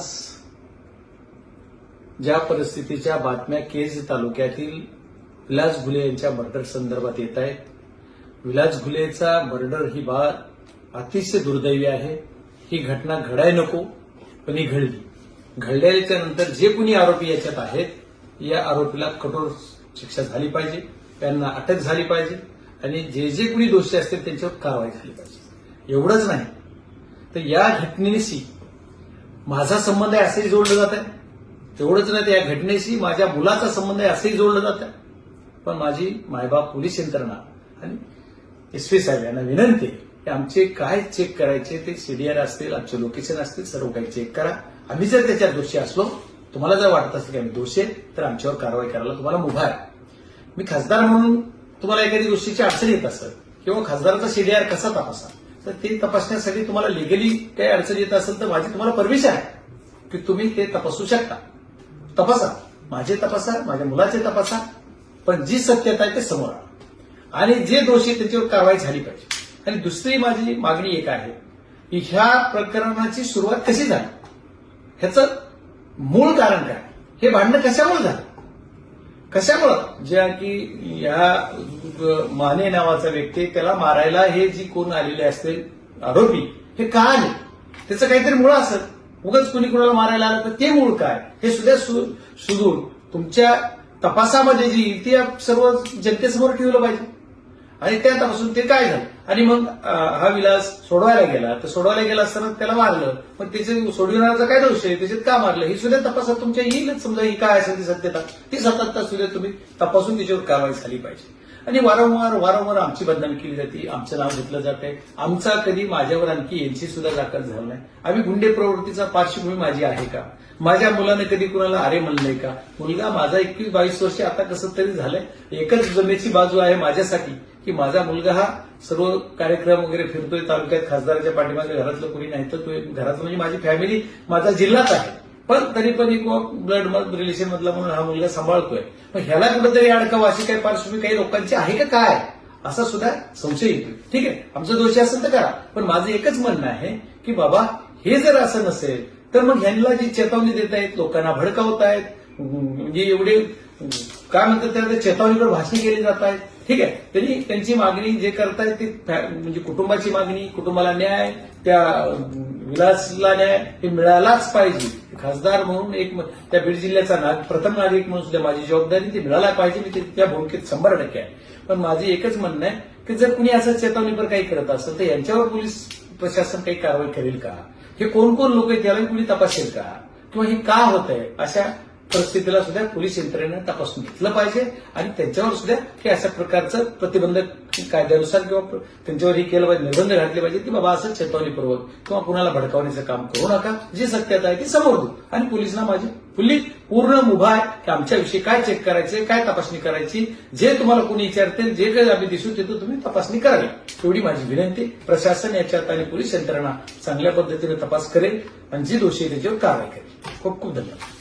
आज ज्या परिस्थितीच्या बातम्या केज तालुक्यातील विलास घुले यांच्या मर्डर संदर्भात येत आहेत, विलास घुलेचा मर्डर ही बाब अतिशय दुर्दैवी आहे. ही घटना घडायला नको, पण ही घडली. घडल्याच्या नंतर जे कुणी आरोपी याच्यात आहेत, या आरोपीला कठोर शिक्षा झाली पाहिजे, त्यांना अटक झाली पाहिजे आणि जे जे कुणी दोषी असतील त्यांच्यावर कारवाई झाली पाहिजे. एवढंच नाही तर या घटनेशी माझा संबंध आहे असंही जोडलं जात आहे. तेवढंच नाही तर या घटनेशी माझ्या मुलाचा संबंध आहे असंही जोडलं जात आहे. पण माझी मायबाप पोलीस यंत्रणा आणि एसपी साहेब यांना विनंती आहे की आमचे काय चेक करायचे ते सीडीआर असतील, आमचे लोकेशन असतील, सर्व काही चेक करा. आम्ही जर त्याच्यात दोषी असलो, तुम्हाला जर वाटत असेल की आम्ही दोषी आहे, तर आमच्यावर कारवाई करायला तुम्हाला मुभा आहे. मी खासदार म्हणून तुम्हाला एखादी गोष्टीची अडचण येत असेल किंवा खासदाराचा सीडीआर कसा तपासा, तर ते तपासण्यासाठी तुम्हाला लिगली काही अडचण येत असेल तर माझी तुम्हाला परमिशन आहे की तुम्ही ते तपासू शकता. तपासा, माझे तपासा, माझ्या मुलाचे तपासा, पण जी सत्यता आहे ते समोर आणा आणि जे दोषी त्यांच्यावर कारवाई झाली पाहिजे. आणि दुसरी माझी मागणी एक आहे की ह्या प्रकरणाची सुरुवात कशी झाली, ह्याचं मूळ कारण काय, हे भांडणं कशामुळे झालं, कशामुळं, ज्या की या माने नावाचा व्यक्ती त्याला मारायला हे जी कोण आलेले असतील आरोपी, हे का आले, त्याचं काहीतरी मूळ असेल. उगाच कुणी कुणाला मारायला आलं तर ते मूळ काय हे सुद्धा शोधून तुमच्या तपासामध्ये जी येईल ती सर्व जनतेसमोर ठेवलं पाहिजे. आणि त्या तपासून ते काय झालं. आणि मग हा विलास सोडवायला गेला, तर सोडवायला गेला असताना त्याला मारलं, मग त्याचे सोडविणाराचा काय दोष आहे, त्याच्यात का मारलं, ही सुद्धा तपासात तुमच्या येईलच. समजा ही काय असेल ती सत्यता, ती सत्यता सुद्धा तुम्ही तपासून त्याच्यावर कारवाई झाली पाहिजे. आणि वारंवार आमची बदनामी केली जाते, आमचं नाव घेतलं जात आहे. आमचा कधी माझ्यावर आणखी यांची सुद्धा दाखल झाला नाही. आम्ही गुंडे प्रवृत्तीचा पार्श्वभूमी माझी आहे का, माझ्या मुलाने कधी कुणाला अरे म्हणलंय का. मुलगा माझा 21-22 वर्ष आता कसं तरी झालंय. एकच जमेची बाजू आहे माझ्यासाठी की माझा मुलगा हा सर्व कार्यक्रम वगैरे फिरतोय तालुक्यात, खासदाराच्या पाठीमागे घरातलं कोणी नाही तर तो घरातलं म्हणजे माझी फॅमिली, माझा जिल्हाच आहे. पण तरी पण एक ब्लड रिलेशन मधला म्हणून हा मुलगा सांभाळतोय. पण ह्याला कुठेतरी अडकावं अशी काही पार्श्वभूमी काही लोकांची आहे का काय, असा सुद्धा संशय येतो. ठीक आहे, आमचं दोषी असेल तर करा, पण माझं एकच म्हणणं आहे की बाबा हे जर असं नसेल तर मग ह्यांना जी चेतावणी देत आहेत, लोकांना भडकावतायत, म्हणजे एवढे काय म्हणतात त्या चेतावणीवर भाषणे केली जात आहेत. ठीक आहे, त्यांनी त्यांची मागणी जे करतायत ती म्हणजे कुटुंबाची मागणी, कुटुंबाला न्याय, त्या विलासला न्याय हे मिळालाच पाहिजे. खासदार म्हणून एक त्या बीड जिल्ह्याचा प्रथम नागरिक म्हणून सुद्धा माझी जबाबदारी ती मिळायला पाहिजे. मी त्या भूमिकेत 100% आहे. पण माझी एकच म्हणणं आहे की जर कुणी असं चेतावणीवर काही करत असेल तर यांच्यावर पोलीस प्रशासन काही कारवाई करेल का, हे कोण कोण लोक आहेत त्याला कुणी तपासेल का, किंवा हे का होत आहे, अशा परिस्थितीला सुद्धा पोलीस यंत्रणेनं तपासून घेतलं पाहिजे. आणि त्यांच्यावर सुद्धा हे अशा प्रकारचं प्रतिबंधक कायद्यानुसार किंवा त्यांच्यावर हे केलं पाहिजे, निर्बंध घातले पाहिजे की बाबा असं चेतावणीपूर्वक किंवा कुणाला भडकावण्याचं काम करू नका. जी सत्यता आहे ती समोर देऊ. आणि पोलिसांना माझी पूर्ण मुभा आहे की आमच्याविषयी काय चेक करायचे, काय तपासणी करायची, जे तुम्हाला कोणी विचारतील, जे काही आम्ही दिसून येतो तुम्ही तपासणी करावी, एवढी माझी विनंती. प्रशासन याच्यात आणि पोलीस यंत्रणा चांगल्या पद्धतीने तपास करेल आणि जी दोषी त्याच्यावर कारवाई करेल. खूप खूप धन्यवाद.